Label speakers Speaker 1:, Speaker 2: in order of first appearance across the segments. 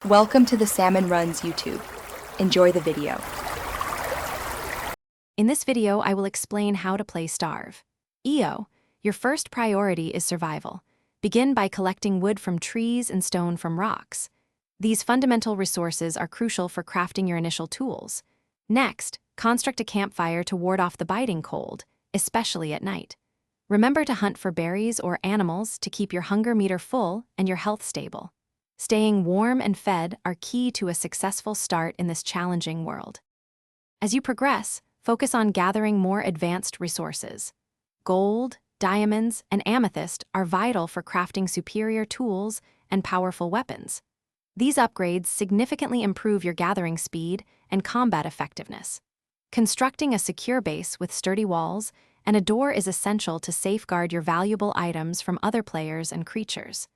Speaker 1: Welcome to the Salmon Runs YouTube. Enjoy the video.
Speaker 2: In this video, I will explain how to play Starve. EO, your first priority is survival. Begin by collecting wood from trees and stone from rocks. These fundamental resources are crucial for crafting your initial tools. Next, construct a campfire to ward off the biting cold, especially at night. Remember to hunt for berries or animals to keep your hunger meter full and your health stable. Staying warm and fed are key to a successful start in this challenging world. As you progress, focus on gathering more advanced resources. Gold, diamonds, and amethyst are vital for crafting superior tools and powerful weapons. These upgrades significantly improve your gathering speed and combat effectiveness. Constructing a secure base with sturdy walls and a door is essential to safeguard your valuable items from other players and creatures.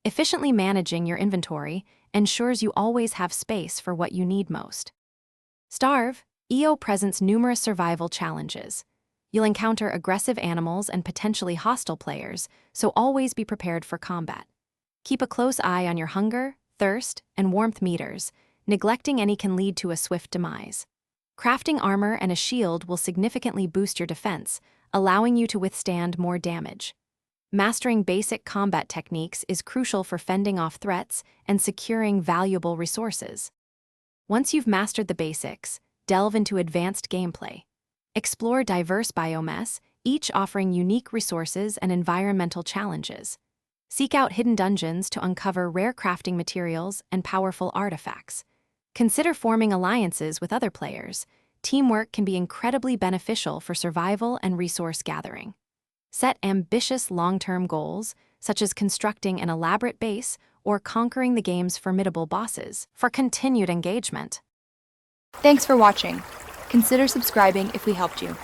Speaker 2: Efficiently managing your inventory ensures you always have space for what you need most. Starve, EO presents numerous survival challenges. You'll encounter aggressive animals and potentially hostile players, so always be prepared for combat. Keep a close eye on your hunger, thirst, and warmth meters. Neglecting any can lead to a swift demise. Crafting armor and a shield will significantly boost your defense, allowing you to withstand more damage. Mastering basic combat techniques is crucial for fending off threats and securing valuable resources. Once you've mastered the basics, delve into advanced gameplay. Explore diverse biomes, each offering unique resources and environmental challenges. Seek out hidden dungeons to uncover rare crafting materials and powerful artifacts. Consider forming alliances with other players. Teamwork can be incredibly beneficial for survival and resource gathering. Set ambitious long-term goals, such as constructing an elaborate base or conquering the game's formidable bosses, for continued engagement.
Speaker 1: Thanks for watching. Consider subscribing if we helped you.